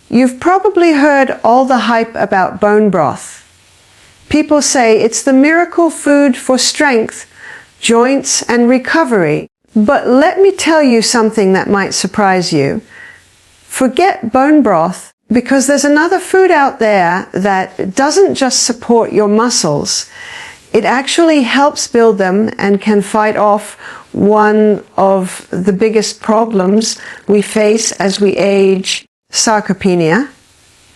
You've probably heard all the hype about bone broth. People say it's the miracle food for strength, joints, and recovery. But let me tell you something that might surprise you. Forget bone broth, because there's another food out there that doesn't just support your muscles. It actually helps build them and can fight off one of the biggest problems we face as we age, sarcopenia.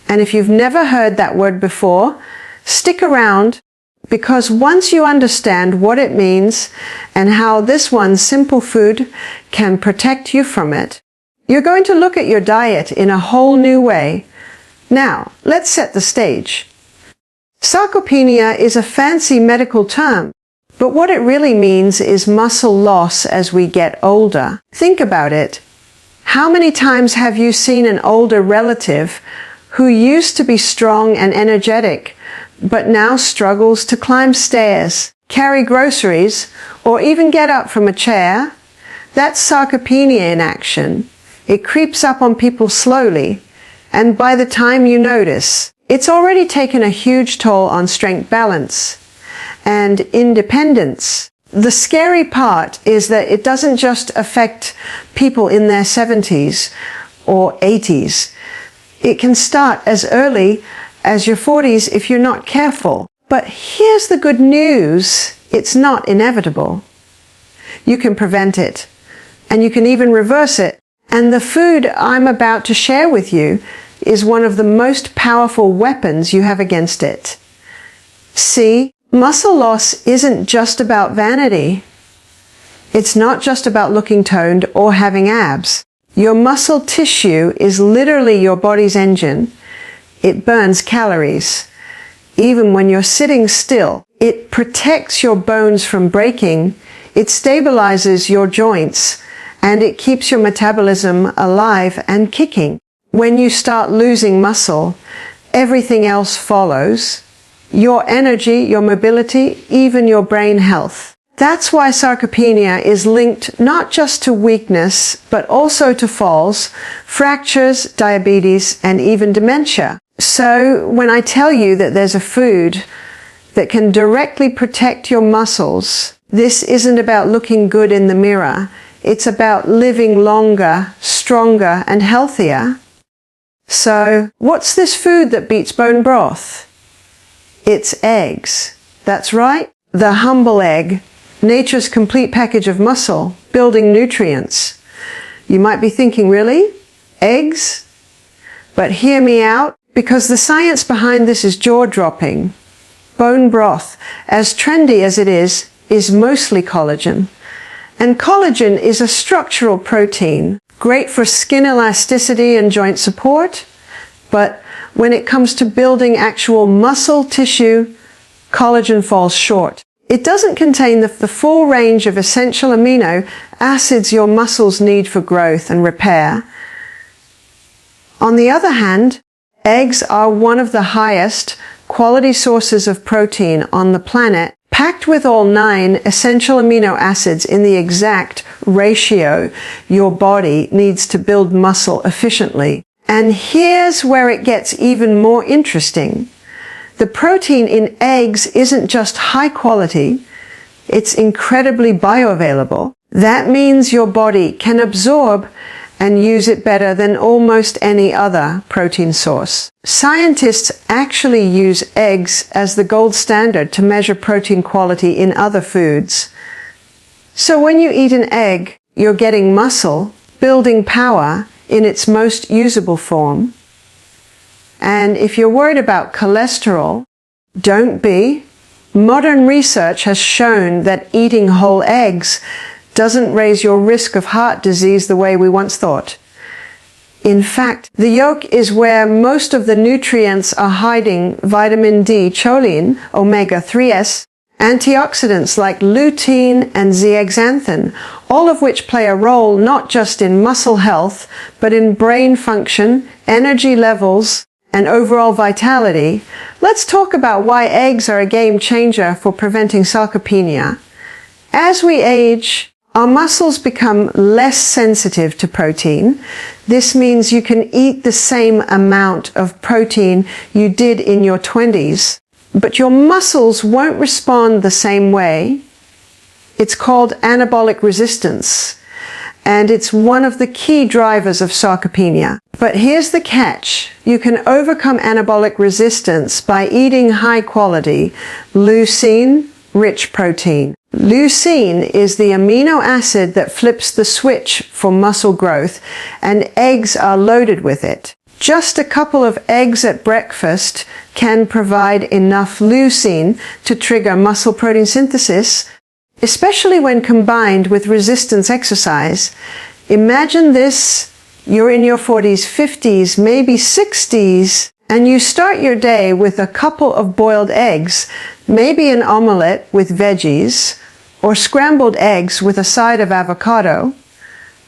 And if you've never heard that word before, stick around, because once you understand what it means and how this one simple food can protect you from it, you're going to look at your diet in a whole new way. Now, let's set the stage. Sarcopenia is a fancy medical term, but what it really means is muscle loss as we get older. Think about it. How many times have you seen an older relative who used to be strong and energetic, but now struggles to climb stairs, carry groceries, or even get up from a chair? That's sarcopenia in action. It creeps up on people slowly, and by the time you notice, it's already taken a huge toll on strength, balance, and independence. The scary part is that it doesn't just affect people in their 70s or 80s. It can start as early as your 40s if you're not careful. But here's the good news. It's not inevitable. You can prevent it, and you can even reverse it. And the food I'm about to share with you is one of the most powerful weapons you have against it. See, muscle loss isn't just about vanity. It's not just about looking toned or having abs. Your muscle tissue is literally your body's engine. It burns calories. Even when you're sitting still, it protects your bones from breaking, it stabilizes your joints, and it keeps your metabolism alive and kicking. When you start losing muscle, everything else follows. Your energy, your mobility, even your brain health. That's why sarcopenia is linked not just to weakness, but also to falls, fractures, diabetes, and even dementia. So when I tell you that there's a food that can directly protect your muscles, this isn't about looking good in the mirror. It's about living longer, stronger, and healthier. So, what's this food that beats bone broth? It's eggs. That's right, the humble egg, nature's complete package of muscle, building nutrients. You might be thinking, really? Eggs? But hear me out, because the science behind this is jaw-dropping. Bone broth, as trendy as it is mostly collagen. And collagen is a structural protein, great for skin elasticity and joint support, but when it comes to building actual muscle tissue, collagen falls short. It doesn't contain the full range of essential amino acids your muscles need for growth and repair. On the other hand, eggs are one of the highest quality sources of protein on the planet, packed with all 9 essential amino acids in the exact ratio your body needs to build muscle efficiently. And here's where it gets even more interesting. The protein in eggs isn't just high quality, it's incredibly bioavailable. That means your body can absorb and use it better than almost any other protein source. Scientists actually use eggs as the gold standard to measure protein quality in other foods. So when you eat an egg, you're getting muscle, building power in its most usable form. And if you're worried about cholesterol, don't be. Modern research has shown that eating whole eggs doesn't raise your risk of heart disease the way we once thought. In fact, the yolk is where most of the nutrients are hiding: vitamin D, choline, omega-3s, antioxidants like lutein and zeaxanthin, all of which play a role not just in muscle health, but in brain function, energy levels, and overall vitality. Let's talk about why eggs are a game changer for preventing sarcopenia. As we age, Our muscles become less sensitive to protein. This means you can eat the same amount of protein you did in your 20s, but your muscles won't respond the same way. It's called anabolic resistance, and it's one of the key drivers of sarcopenia. But here's the catch. You can overcome anabolic resistance by eating high-quality, leucine-rich protein. Leucine is the amino acid that flips the switch for muscle growth, and eggs are loaded with it. Just a couple of eggs at breakfast can provide enough leucine to trigger muscle protein synthesis, especially when combined with resistance exercise. Imagine this: you're in your 40s, 50s, maybe 60s, and you start your day with a couple of boiled eggs, maybe an omelette with veggies, or scrambled eggs with a side of avocado.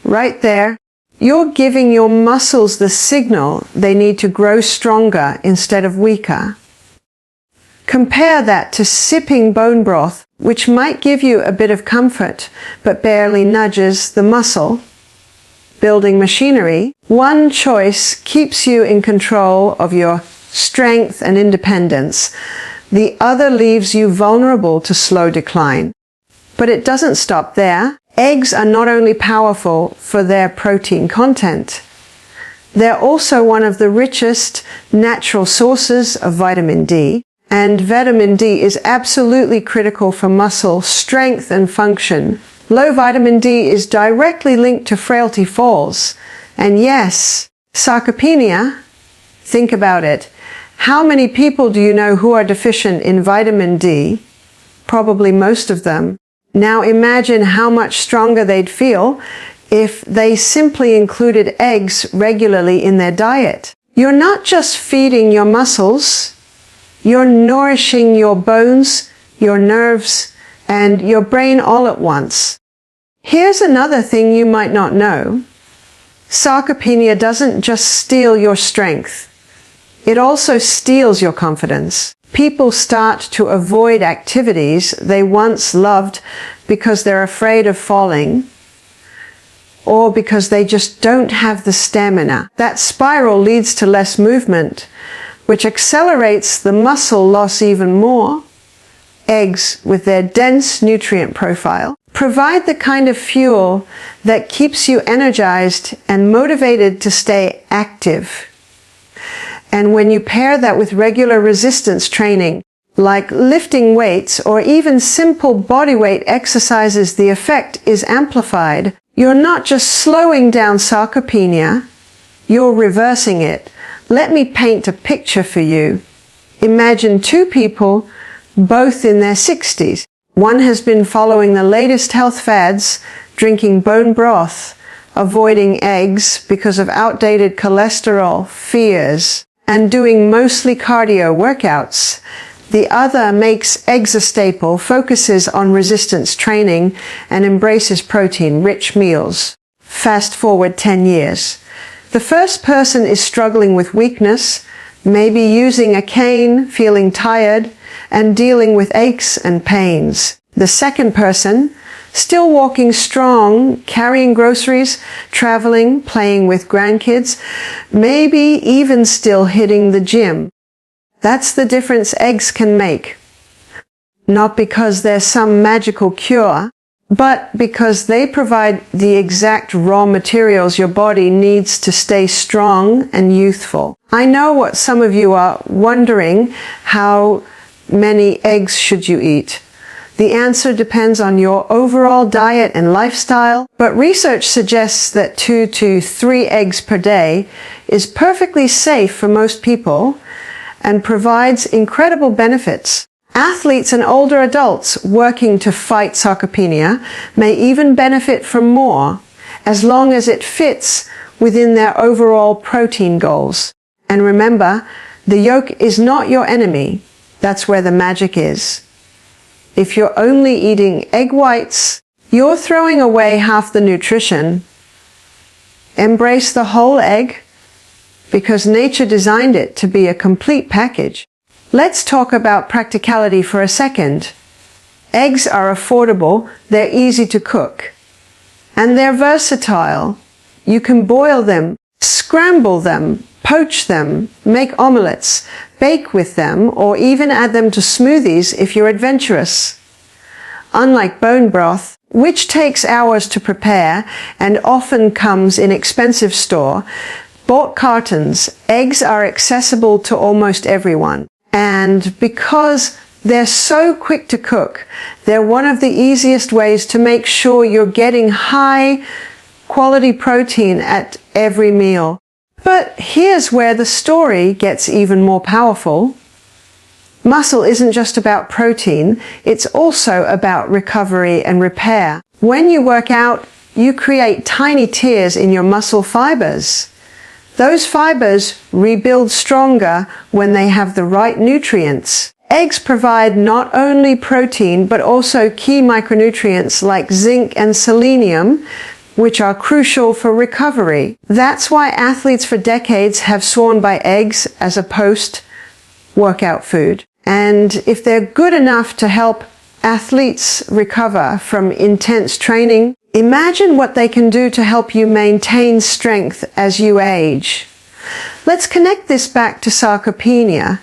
Right there, you're giving your muscles the signal they need to grow stronger instead of weaker. Compare that to sipping bone broth, which might give you a bit of comfort, but barely nudges the muscle building machinery. One choice keeps you in control of your strength and independence. The other leaves you vulnerable to slow decline. But it doesn't stop there. Eggs are not only powerful for their protein content, they're also one of the richest natural sources of vitamin D. And vitamin D is absolutely critical for muscle strength and function. Low vitamin D is directly linked to frailty falls. And yes, sarcopenia. Think about it. How many people do you know who are deficient in vitamin D? Probably most of them. Now imagine how much stronger they'd feel if they simply included eggs regularly in their diet. You're not just feeding your muscles, you're nourishing your bones, your nerves, and your brain all at once. Here's another thing you might not know. Sarcopenia doesn't just steal your strength. It also steals your confidence. People start to avoid activities they once loved because they're afraid of falling, or because they just don't have the stamina. That spiral leads to less movement, which accelerates the muscle loss even more. Eggs, with their dense nutrient profile, provide the kind of fuel that keeps you energized and motivated to stay active. And when you pair that with regular resistance training, like lifting weights or even simple bodyweight exercises, the effect is amplified. You're not just slowing down sarcopenia, you're reversing it. Let me paint a picture for you. Imagine two people, both in their 60s. One has been following the latest health fads, drinking bone broth, avoiding eggs because of outdated cholesterol fears, and doing mostly cardio workouts. The other makes eggs a staple, focuses on resistance training, and embraces protein-rich meals. Fast forward 10 years. The first person is struggling with weakness, maybe using a cane, feeling tired, and dealing with aches and pains. The second person, still walking strong, carrying groceries, traveling, playing with grandkids, maybe even still hitting the gym. That's the difference eggs can make. Not because there's some magical cure, but because they provide the exact raw materials your body needs to stay strong and youthful. I know what some of you are wondering: how many eggs should you eat? The answer depends on your overall diet and lifestyle, but research suggests that 2 to 3 eggs per day is perfectly safe for most people and provides incredible benefits. Athletes and older adults working to fight sarcopenia may even benefit from more, as long as it fits within their overall protein goals. And remember, the yolk is not your enemy. That's where the magic is. If you're only eating egg whites, you're throwing away half the nutrition. Embrace the whole egg, because nature designed it to be a complete package. Let's talk about practicality for a second. Eggs are affordable, they're easy to cook. And they're versatile. You can boil them, scramble them, poach them, make omelets, bake with them, or even add them to smoothies if you're adventurous. Unlike bone broth, which takes hours to prepare and often comes in expensive store, bought cartons, eggs are accessible to almost everyone. And because they're so quick to cook, they're one of the easiest ways to make sure you're getting high quality protein at every meal. But here's where the story gets even more powerful. Muscle isn't just about protein, it's also about recovery and repair. When you work out, you create tiny tears in your muscle fibers. Those fibers rebuild stronger when they have the right nutrients. Eggs provide not only protein, but also key micronutrients like zinc and selenium, which are crucial for recovery. That's why athletes for decades have sworn by eggs as a post-workout food. And if they're good enough to help athletes recover from intense training, imagine what they can do to help you maintain strength as you age. Let's connect this back to sarcopenia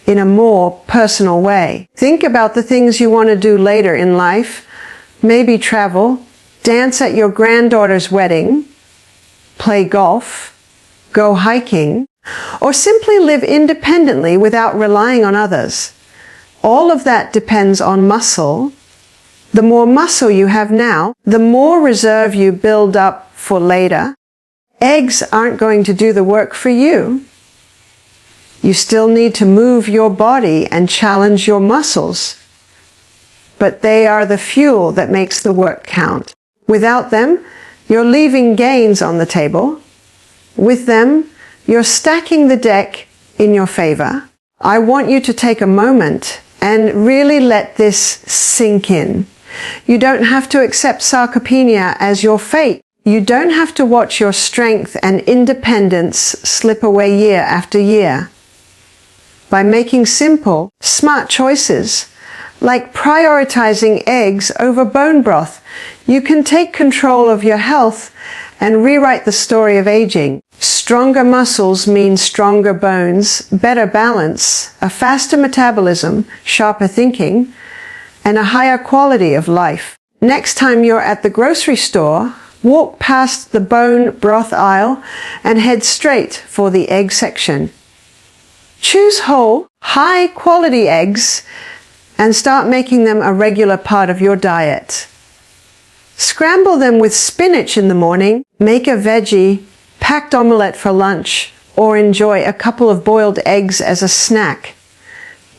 in a more personal way. Think about the things you want to do later in life. Maybe travel, dance at your granddaughter's wedding, play golf, go hiking, or simply live independently without relying on others. All of that depends on muscle. The more muscle you have now, the more reserve you build up for later. Eggs aren't going to do the work for you. You still need to move your body and challenge your muscles. But they are the fuel that makes the work count. Without them, you're leaving gains on the table. With them, you're stacking the deck in your favor. I want you to take a moment and really let this sink in. You don't have to accept sarcopenia as your fate. You don't have to watch your strength and independence slip away year after year. By making simple, smart choices, like prioritizing eggs over bone broth, you can take control of your health and rewrite the story of aging. Stronger muscles mean stronger bones, better balance, a faster metabolism, sharper thinking, and a higher quality of life. Next time you're at the grocery store, walk past the bone broth aisle and head straight for the egg section. Choose whole, high-quality eggs and start making them a regular part of your diet. Scramble them with spinach in the morning, make a veggie packed omelette for lunch, or enjoy a couple of boiled eggs as a snack.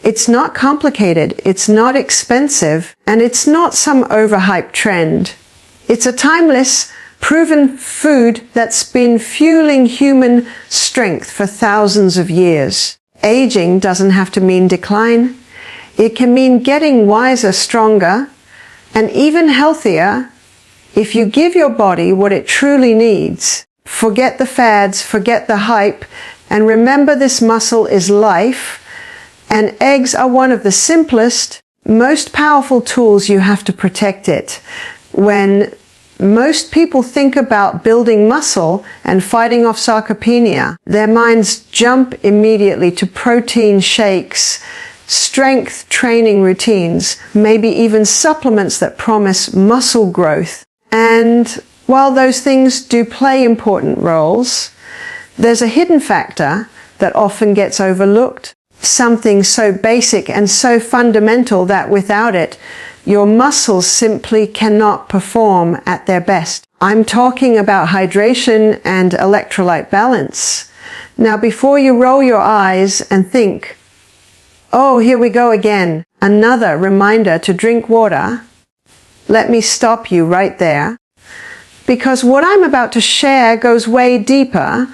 It's not complicated, it's not expensive, and it's not some overhyped trend. It's a timeless, proven food that's been fueling human strength for thousands of years. Aging doesn't have to mean decline. It can mean getting wiser, stronger, and even healthier if you give your body what it truly needs. Forget the fads, forget the hype, and remember this muscle is life, and eggs are one of the simplest, most powerful tools you have to protect it. When most people think about building muscle and fighting off sarcopenia, their minds jump immediately to protein shakes, strength training routines, maybe even supplements that promise muscle growth. And while those things do play important roles, there's a hidden factor that often gets overlooked. Something so basic and so fundamental that without it, your muscles simply cannot perform at their best. I'm talking about hydration and electrolyte balance. Now, before you roll your eyes and think, oh, here we go again, another reminder to drink water, let me stop you right there. Because what I'm about to share goes way deeper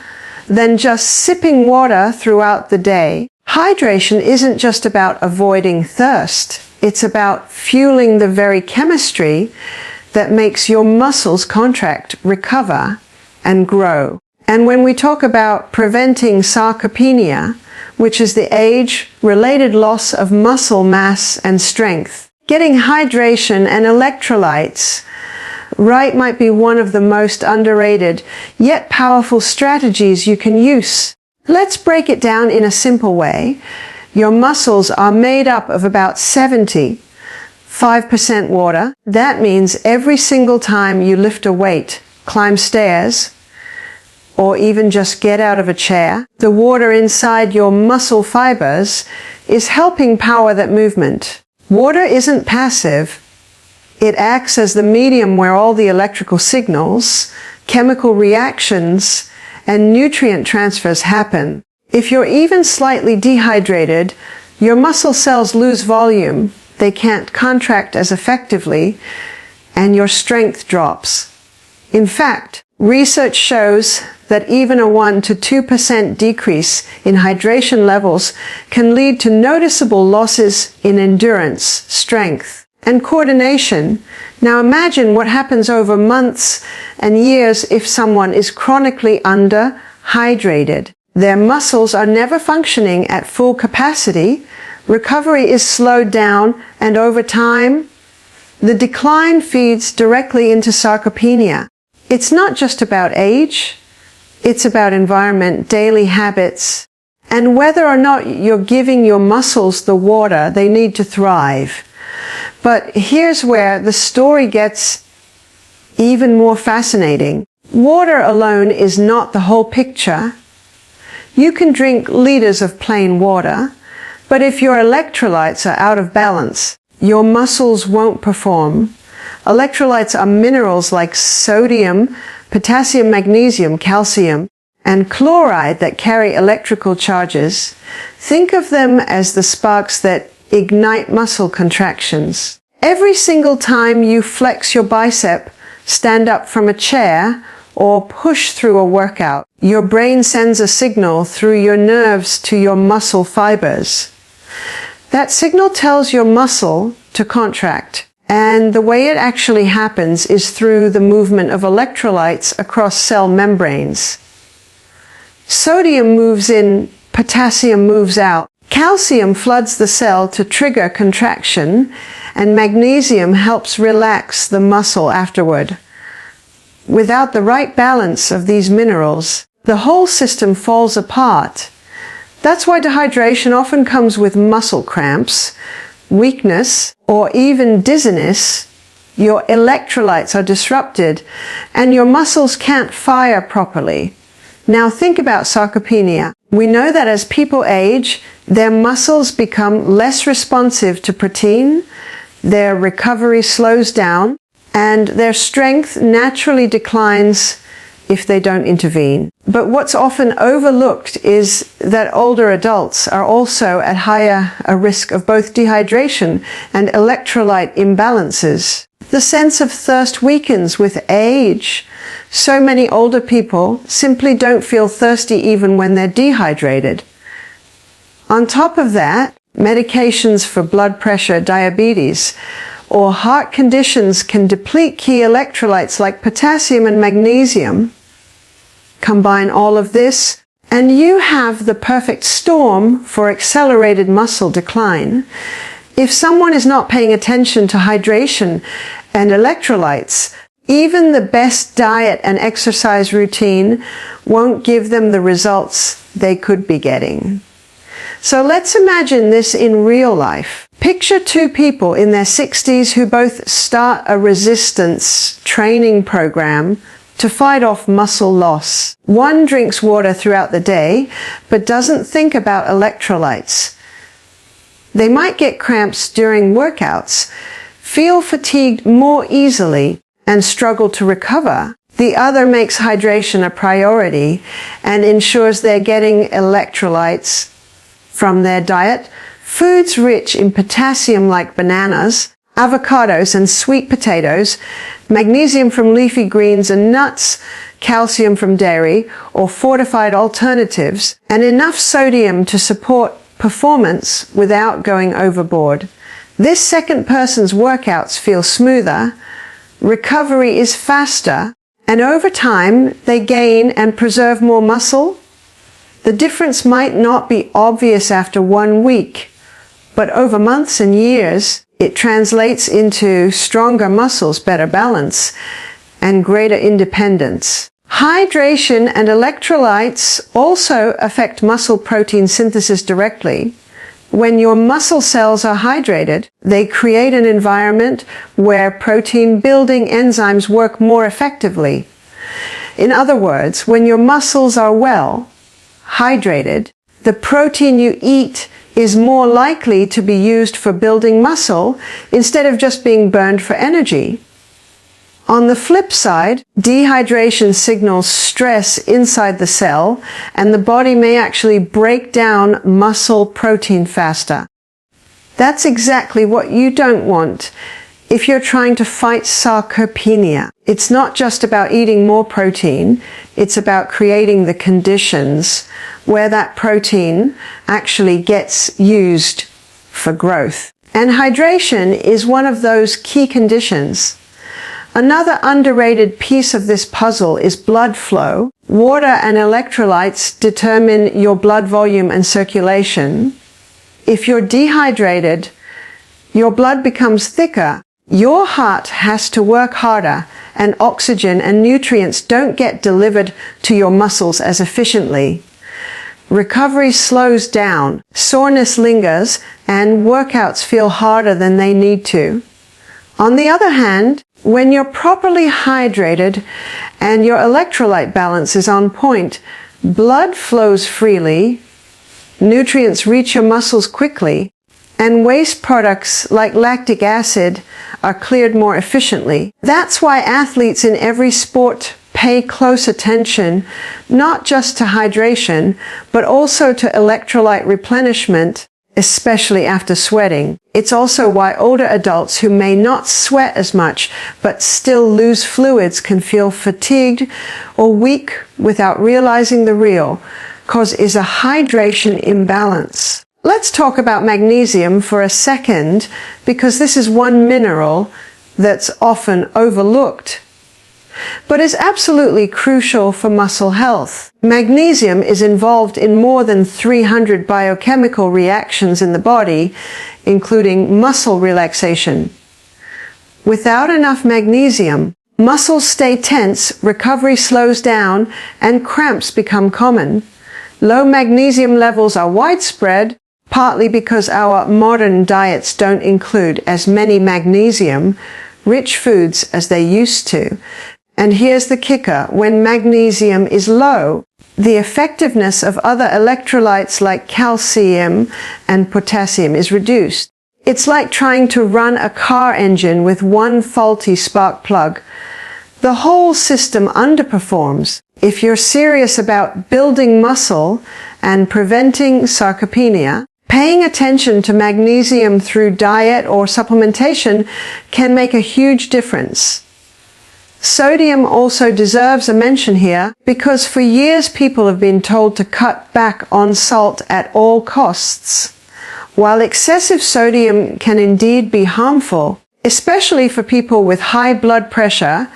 than just sipping water throughout the day. Hydration isn't just about avoiding thirst. It's about fueling the very chemistry that makes your muscles contract, recover, and grow. And when we talk about preventing sarcopenia, which is the age-related loss of muscle mass and strength, getting hydration and electrolytes Right might be one of the most underrated, yet powerful strategies you can use. Let's break it down in a simple way. Your muscles are made up of about 75% water. That means every single time you lift a weight, climb stairs, or even just get out of a chair, the water inside your muscle fibers is helping power that movement. Water isn't passive. It acts as the medium where all the electrical signals, chemical reactions, and nutrient transfers happen. If you're even slightly dehydrated, your muscle cells lose volume. They can't contract as effectively, and your strength drops. In fact, research shows that even a 1 to 2% decrease in hydration levels can lead to noticeable losses in endurance, strength, and coordination. Now imagine what happens over months and years if someone is chronically underhydrated. Their muscles are never functioning at full capacity, recovery is slowed down, and over time, the decline feeds directly into sarcopenia. It's not just about age, it's about environment, daily habits, and whether or not you're giving your muscles the water they need to thrive. But here's where the story gets even more fascinating. Water alone is not the whole picture. You can drink liters of plain water, but if your electrolytes are out of balance, your muscles won't perform. Electrolytes are minerals like sodium, potassium, magnesium, calcium, and chloride that carry electrical charges. Think of them as the sparks that ignite muscle contractions. Every single time you flex your bicep, stand up from a chair, or push through a workout, your brain sends a signal through your nerves to your muscle fibers. That signal tells your muscle to contract, and the way it actually happens is through the movement of electrolytes across cell membranes. Sodium moves in, potassium moves out. Calcium floods the cell to trigger contraction, and magnesium helps relax the muscle afterward. Without the right balance of these minerals, the whole system falls apart. That's why dehydration often comes with muscle cramps, weakness, or even dizziness. Your electrolytes are disrupted, and your muscles can't fire properly. Now think about sarcopenia. We know that as people age, their muscles become less responsive to protein, their recovery slows down, and their strength naturally declines if they don't intervene. But what's often overlooked is that older adults are also at higher a risk of both dehydration and electrolyte imbalances. The sense of thirst weakens with age. So many older people simply don't feel thirsty even when they're dehydrated. On top of that, medications for blood pressure, diabetes, or heart conditions can deplete key electrolytes like potassium and magnesium. Combine all of this, and you have the perfect storm for accelerated muscle decline. If someone is not paying attention to hydration and electrolytes, even the best diet and exercise routine won't give them the results they could be getting. So let's imagine this in real life. Picture two people in their 60s who both start a resistance training program to fight off muscle loss. One drinks water throughout the day, but doesn't think about electrolytes. They might get cramps during workouts, feel fatigued more easily, and struggle to recover. The other makes hydration a priority and ensures they're getting electrolytes from their diet, foods rich in potassium like bananas, avocados and sweet potatoes, magnesium from leafy greens and nuts, calcium from dairy or fortified alternatives, and enough sodium to support performance without going overboard. This second person's workouts feel smoother, recovery is faster, and over time they gain and preserve more muscle. The difference might not be obvious after 1 week, but over months and years, it translates into stronger muscles, better balance, and greater independence. Hydration and electrolytes also affect muscle protein synthesis directly. When your muscle cells are hydrated, they create an environment where protein-building enzymes work more effectively. In other words, when your muscles are well hydrated, the protein you eat is more likely to be used for building muscle instead of just being burned for energy. On the flip side, dehydration signals stress inside the cell, and the body may actually break down muscle protein faster. That's exactly what you don't want if you're trying to fight sarcopenia. It's not just about eating more protein, it's about creating the conditions where that protein actually gets used for growth. And hydration is one of those key conditions. Another underrated piece of this puzzle is blood flow. Water and electrolytes determine your blood volume and circulation. If you're dehydrated, your blood becomes thicker. Your heart has to work harder, and oxygen and nutrients don't get delivered to your muscles as efficiently. Recovery slows down, soreness lingers, and workouts feel harder than they need to. On the other hand, when you're properly hydrated and your electrolyte balance is on point, blood flows freely, nutrients reach your muscles quickly, and waste products like lactic acid are cleared more efficiently. That's why athletes in every sport pay close attention not just to hydration, but also to electrolyte replenishment, especially after sweating. It's also why older adults who may not sweat as much but still lose fluids can feel fatigued or weak without realizing the real cause is a hydration imbalance. Let's talk about magnesium for a second, because this is one mineral that's often overlooked, but is absolutely crucial for muscle health. Magnesium is involved in more than 300 biochemical reactions in the body, including muscle relaxation. Without enough magnesium, muscles stay tense, recovery slows down, and cramps become common. Low magnesium levels are widespread, partly because our modern diets don't include as many magnesium-rich foods as they used to. And here's the kicker: when magnesium is low, the effectiveness of other electrolytes like calcium and potassium is reduced. It's like trying to run a car engine with one faulty spark plug. The whole system underperforms. If you're serious about building muscle and preventing sarcopenia, paying attention to magnesium through diet or supplementation can make a huge difference. Sodium also deserves a mention here, because for years people have been told to cut back on salt at all costs. While excessive sodium can indeed be harmful, especially for people with high blood pressure,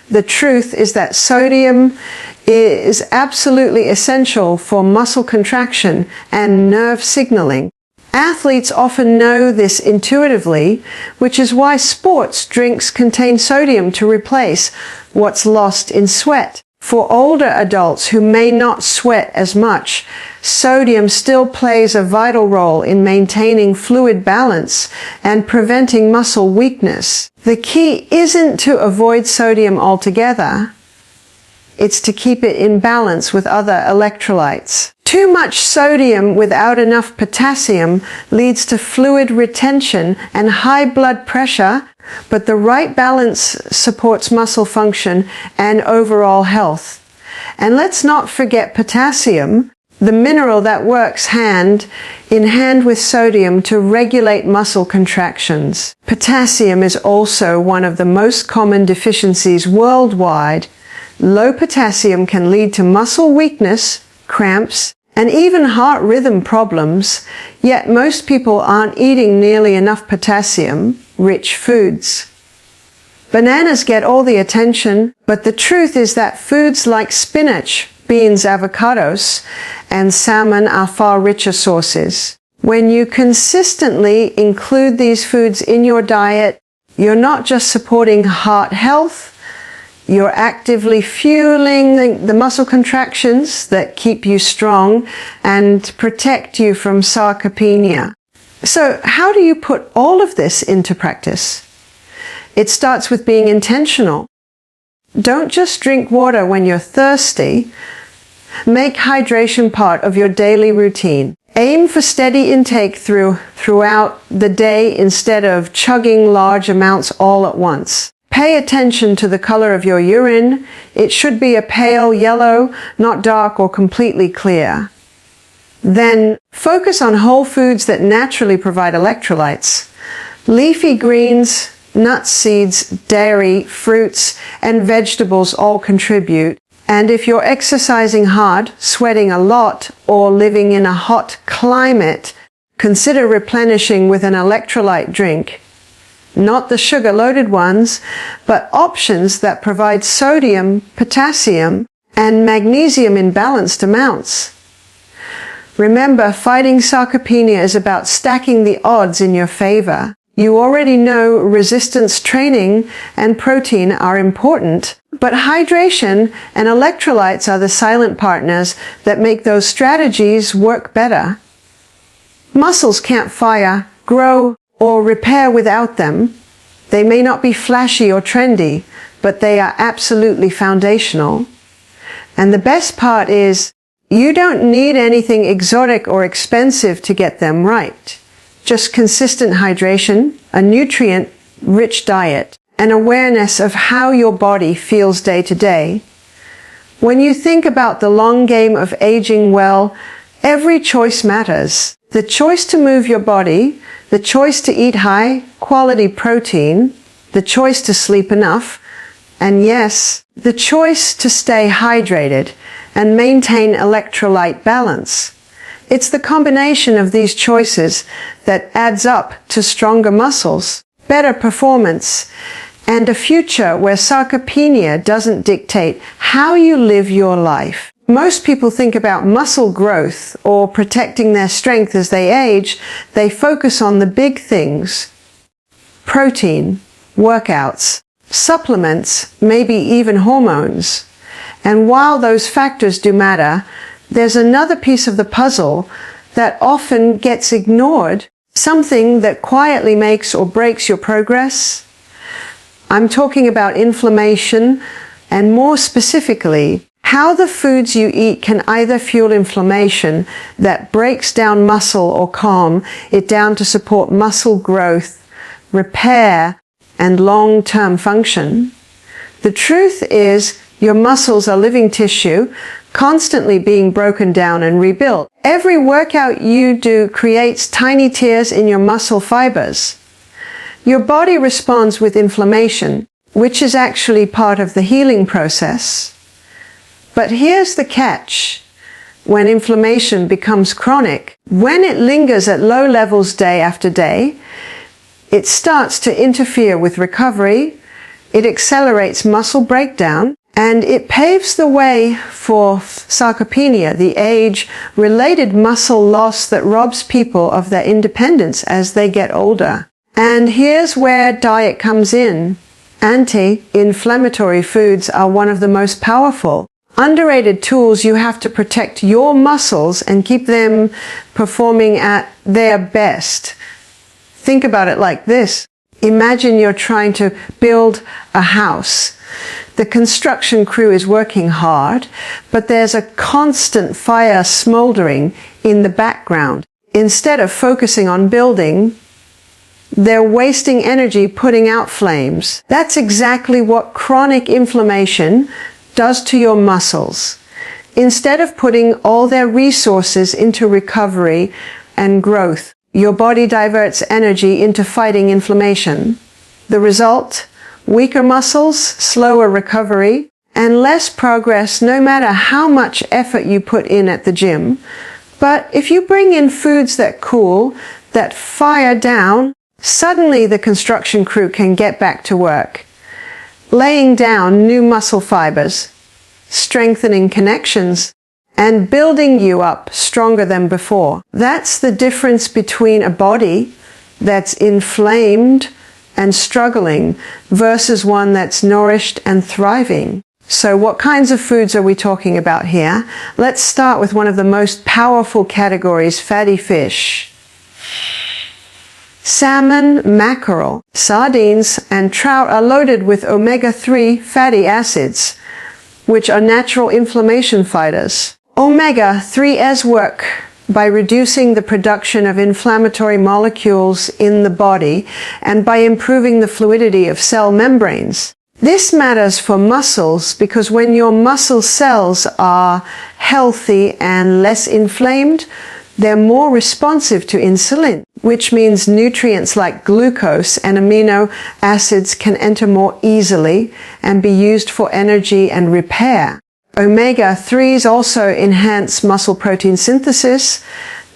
the truth is that sodium is absolutely essential for muscle contraction and nerve signaling. Athletes often know this intuitively, which is why sports drinks contain sodium to replace what's lost in sweat. For older adults who may not sweat as much, sodium still plays a vital role in maintaining fluid balance and preventing muscle weakness. The key isn't to avoid sodium altogether. It's to keep it in balance with other electrolytes. Too much sodium without enough potassium leads to fluid retention and high blood pressure, but the right balance supports muscle function and overall health. And let's not forget potassium, the mineral that works hand in hand with sodium to regulate muscle contractions. Potassium is also one of the most common deficiencies worldwide. Low potassium can lead to muscle weakness, cramps, and even heart rhythm problems, yet most people aren't eating nearly enough potassium-rich foods. Bananas get all the attention, but the truth is that foods like spinach, beans, avocados, and salmon are far richer sources. When you consistently include these foods in your diet, you're not just supporting heart health, You're actively fueling the muscle contractions that keep you strong and protect you from sarcopenia. So how do you put all of this into practice? It starts with being intentional. Don't just drink water when you're thirsty. Make hydration part of your daily routine. Aim for steady intake throughout the day instead of chugging large amounts all at once. Pay attention to the color of your urine. It should be a pale yellow, not dark or completely clear. Then focus on whole foods that naturally provide electrolytes. Leafy greens, nuts, seeds, dairy, fruits, and vegetables all contribute. And if you're exercising hard, sweating a lot, or living in a hot climate, consider replenishing with an electrolyte drink. Not the sugar-loaded ones, but options that provide sodium, potassium, and magnesium in balanced amounts. Remember, fighting sarcopenia is about stacking the odds in your favor. You already know resistance training and protein are important, but hydration and electrolytes are the silent partners that make those strategies work better. Muscles can't fire, grow, or repair without them. They may not be flashy or trendy, but they are absolutely foundational. And the best part is, you don't need anything exotic or expensive to get them right. Just consistent hydration, a nutrient-rich diet, and awareness of how your body feels day to day. When you think about the long game of aging well, every choice matters. The choice to move your body, the choice to eat high-quality protein, the choice to sleep enough, and yes, the choice to stay hydrated and maintain electrolyte balance. It's the combination of these choices that adds up to stronger muscles, better performance, and a future where sarcopenia doesn't dictate how you live your life. Most people think about muscle growth or protecting their strength as they age. They focus on the big things: protein, workouts, supplements, maybe even hormones. And while those factors do matter, there's another piece of the puzzle that often gets ignored, something that quietly makes or breaks your progress. I'm talking about inflammation, and more specifically, how the foods you eat can either fuel inflammation that breaks down muscle or calm it down to support muscle growth, repair, and long-term function. The truth is, your muscles are living tissue, constantly being broken down and rebuilt. Every workout you do creates tiny tears in your muscle fibers. Your body responds with inflammation, which is actually part of the healing process. But here's the catch. When inflammation becomes chronic, when it lingers at low levels day after day, it starts to interfere with recovery, it accelerates muscle breakdown, and it paves the way for sarcopenia, the age-related muscle loss that robs people of their independence as they get older. And here's where diet comes in. Anti-inflammatory foods are one of the most powerful, underrated tools you have to protect your muscles and keep them performing at their best. Think about it like this. Imagine you're trying to build a house. The construction crew is working hard, but there's a constant fire smoldering in the background. Instead of focusing on building, they're wasting energy putting out flames. That's exactly what chronic inflammation does to your muscles. Instead of putting all their resources into recovery and growth, your body diverts energy into fighting inflammation. The result? Weaker muscles, slower recovery, and less progress no matter how much effort you put in at the gym. But if you bring in foods that cool, that fire down, suddenly the construction crew can get back to work, laying down new muscle fibers, strengthening connections, and building you up stronger than before. That's the difference between a body that's inflamed and struggling versus one that's nourished and thriving. So what kinds of foods are we talking about here? Let's start with one of the most powerful categories, fatty fish. Salmon, mackerel, sardines, and trout are loaded with omega-3 fatty acids, which are natural inflammation fighters. Omega-3s work by reducing the production of inflammatory molecules in the body and by improving the fluidity of cell membranes. This matters for muscles because when your muscle cells are healthy and less inflamed, they're more responsive to insulin, which means nutrients like glucose and amino acids can enter more easily and be used for energy and repair. Omega-3s also enhance muscle protein synthesis,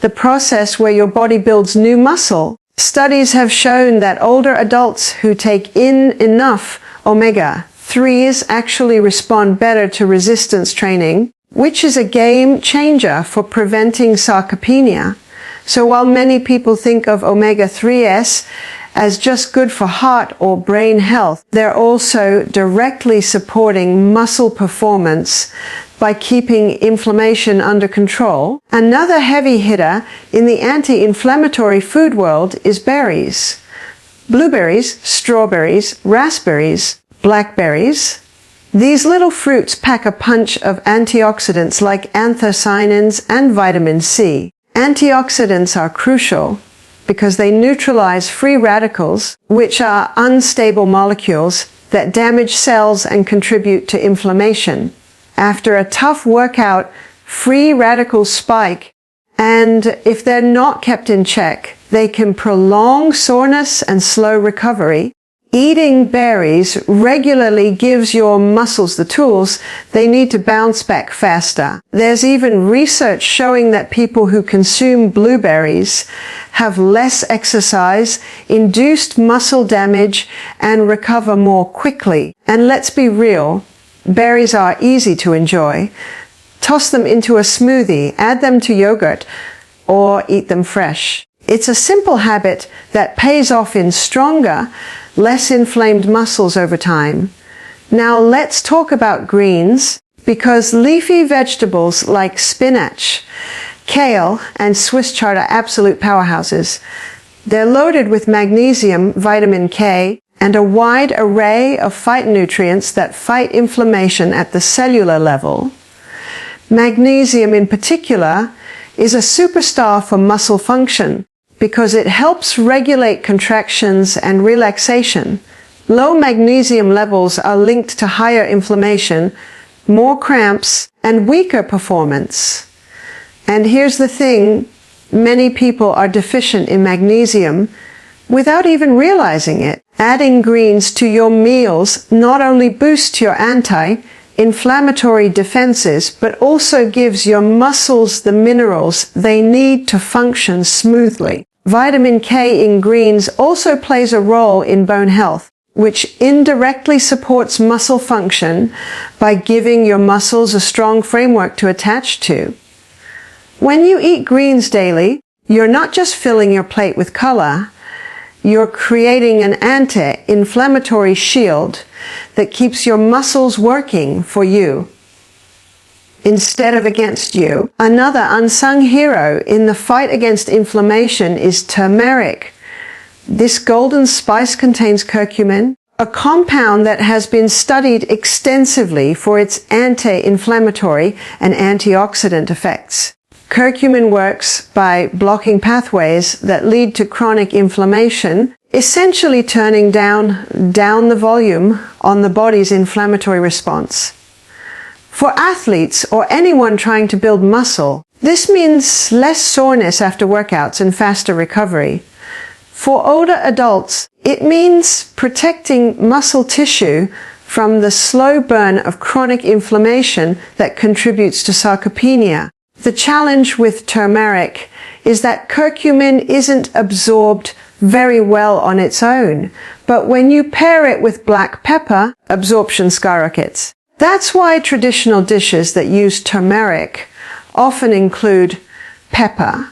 the process where your body builds new muscle. Studies have shown that older adults who take in enough omega-3s actually respond better to resistance training, which is a game changer for preventing sarcopenia. So while many people think of omega-3s as just good for heart or brain health, they're also directly supporting muscle performance by keeping inflammation under control. Another heavy hitter in the anti-inflammatory food world is berries. Blueberries, strawberries, raspberries, blackberries. These little fruits pack a punch of antioxidants like anthocyanins and vitamin C. Antioxidants are crucial because they neutralize free radicals, which are unstable molecules that damage cells and contribute to inflammation. After a tough workout, free radicals spike, and if they're not kept in check, they can prolong soreness and slow recovery. Eating berries regularly gives your muscles the tools they need to bounce back faster. There's even research showing that people who consume blueberries have less exercise, induced muscle damage, and recover more quickly. And let's be real, berries are easy to enjoy. Toss them into a smoothie, add them to yogurt, or eat them fresh. It's a simple habit that pays off in stronger, less inflamed muscles over time. Now let's talk about greens, because leafy vegetables like spinach, kale, and Swiss chard are absolute powerhouses. They're loaded with magnesium, vitamin K, and a wide array of phytonutrients that fight inflammation at the cellular level. Magnesium in particular is a superstar for muscle function, because it helps regulate contractions and relaxation. Low magnesium levels are linked to higher inflammation, more cramps, and weaker performance. And here's the thing, many people are deficient in magnesium without even realizing it. Adding greens to your meals not only boosts your anti-inflammatory defenses, but also gives your muscles the minerals they need to function smoothly. Vitamin K in greens also plays a role in bone health, which indirectly supports muscle function by giving your muscles a strong framework to attach to. When you eat greens daily, you're not just filling your plate with color, you're creating an anti-inflammatory shield that keeps your muscles working for you instead of against you. Another unsung hero in the fight against inflammation is turmeric. This golden spice contains curcumin, a compound that has been studied extensively for its anti-inflammatory and antioxidant effects. Curcumin works by blocking pathways that lead to chronic inflammation, essentially turning down the volume on the body's inflammatory response. For athletes or anyone trying to build muscle, this means less soreness after workouts and faster recovery. For older adults, it means protecting muscle tissue from the slow burn of chronic inflammation that contributes to sarcopenia. The challenge with turmeric is that curcumin isn't absorbed very well on its own, but when you pair it with black pepper, absorption skyrockets. That's why traditional dishes that use turmeric often include pepper.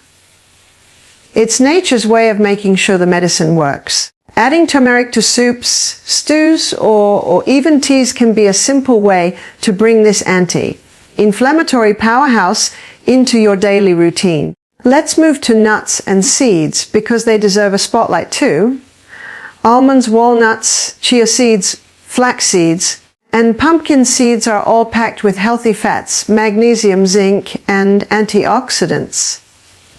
It's nature's way of making sure the medicine works. Adding turmeric to soups, stews, or even teas can be a simple way to bring this anti-inflammatory powerhouse into your daily routine. Let's move to nuts and seeds because they deserve a spotlight too. Almonds, walnuts, chia seeds, flax seeds, and pumpkin seeds are all packed with healthy fats, magnesium, zinc, and antioxidants.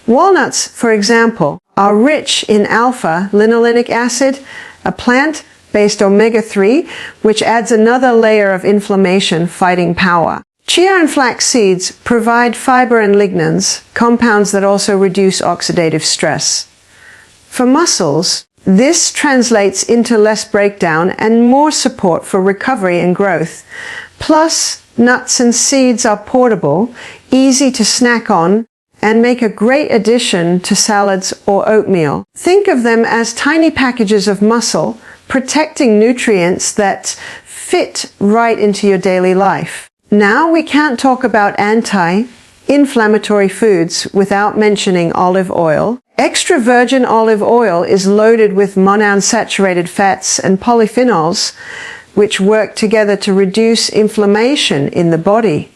Walnuts, for example, are rich in alpha-linolenic acid, a plant-based omega-3, which adds another layer of inflammation-fighting power. Chia and flax seeds provide fiber and lignans, compounds that also reduce oxidative stress. For muscles, this translates into less breakdown and more support for recovery and growth. Plus, nuts and seeds are portable, easy to snack on, and make a great addition to salads or oatmeal. Think of them as tiny packages of muscle, protecting nutrients that fit right into your daily life. Now we can't talk about anti-inflammatory foods without mentioning olive oil. Extra virgin olive oil is loaded with monounsaturated fats and polyphenols, which work together to reduce inflammation in the body.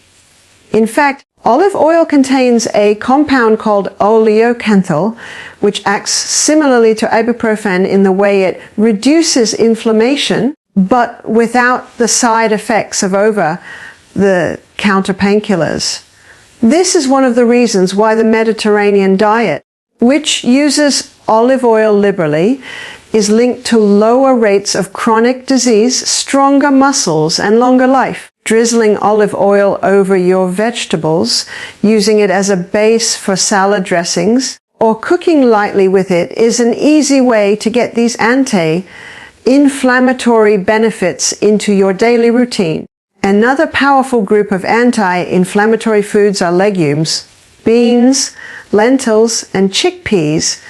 In fact, olive oil contains a compound called oleocanthal, which acts similarly to ibuprofen in the way it reduces inflammation, but without the side effects of over-the-counter painkillers. This is one of the reasons why the Mediterranean diet, which uses olive oil liberally, is linked to lower rates of chronic disease, stronger muscles, and longer life. Drizzling olive oil over your vegetables, using it as a base for salad dressings, or cooking lightly with it is an easy way to get these anti-inflammatory benefits into your daily routine. Another powerful group of anti-inflammatory foods are legumes, beans, lentils, and chickpeas.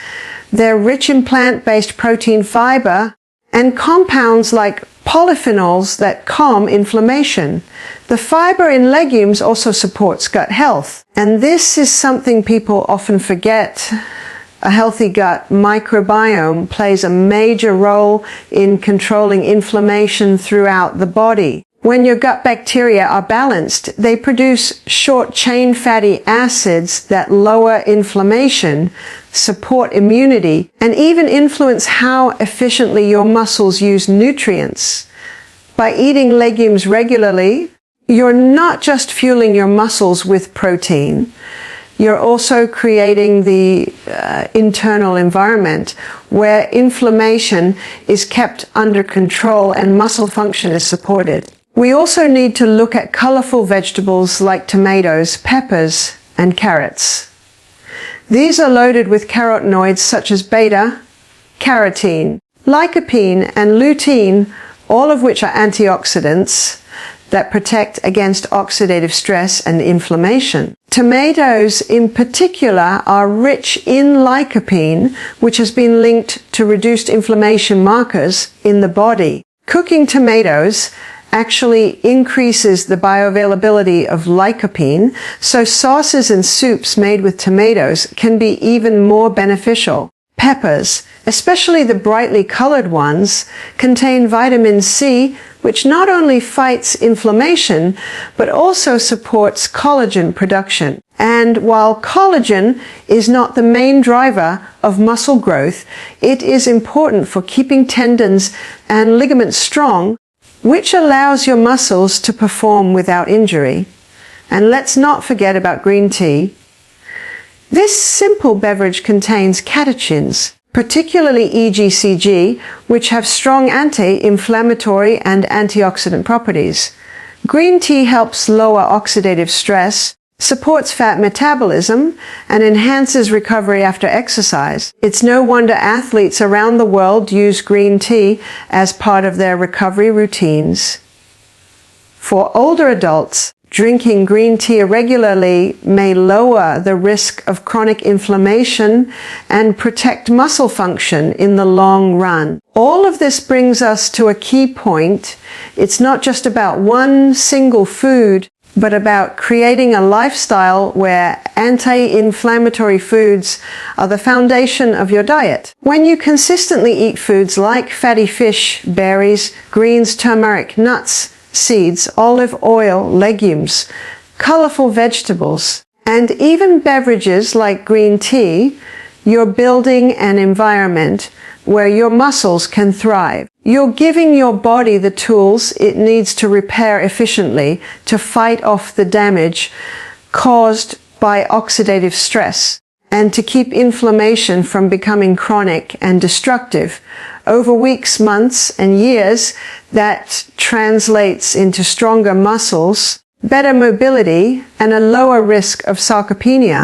They're rich in plant-based protein, fiber, and compounds like polyphenols that calm inflammation. The fiber in legumes also supports gut health, and this is something people often forget. A healthy gut microbiome plays a major role in controlling inflammation throughout the body. When your gut bacteria are balanced, they produce short-chain fatty acids that lower inflammation, support immunity, and even influence how efficiently your muscles use nutrients. By eating legumes regularly, you're not just fueling your muscles with protein, you're also creating the internal environment where inflammation is kept under control and muscle function is supported. We also need to look at colorful vegetables like tomatoes, peppers, and carrots. These are loaded with carotenoids such as beta-carotene, lycopene, and lutein, all of which are antioxidants that protect against oxidative stress and inflammation. Tomatoes in particular are rich in lycopene, which has been linked to reduced inflammation markers in the body. Cooking tomatoes actually increases the bioavailability of lycopene, so sauces and soups made with tomatoes can be even more beneficial. Peppers, especially the brightly colored ones, contain vitamin C, which not only fights inflammation, but also supports collagen production. And while collagen is not the main driver of muscle growth, it is important for keeping tendons and ligaments strong, which allows your muscles to perform without injury. And let's not forget about green tea. This simple beverage contains catechins, particularly EGCG, which have strong anti-inflammatory and antioxidant properties. Green tea helps lower oxidative stress, supports fat metabolism, and enhances recovery after exercise. It's no wonder athletes around the world use green tea as part of their recovery routines. For older adults, drinking green tea regularly may lower the risk of chronic inflammation and protect muscle function in the long run. All of this brings us to a key point. It's not just about one single food but about creating a lifestyle where anti-inflammatory foods are the foundation of your diet. When you consistently eat foods like fatty fish, berries, greens, turmeric, nuts, seeds, olive oil, legumes, colorful vegetables, and even beverages like green tea, you're building an environment where your muscles can thrive. You're giving your body the tools it needs to repair efficiently, to fight off the damage caused by oxidative stress, and to keep inflammation from becoming chronic and destructive. Over weeks, months, and years, that translates into stronger muscles, better mobility, and a lower risk of sarcopenia.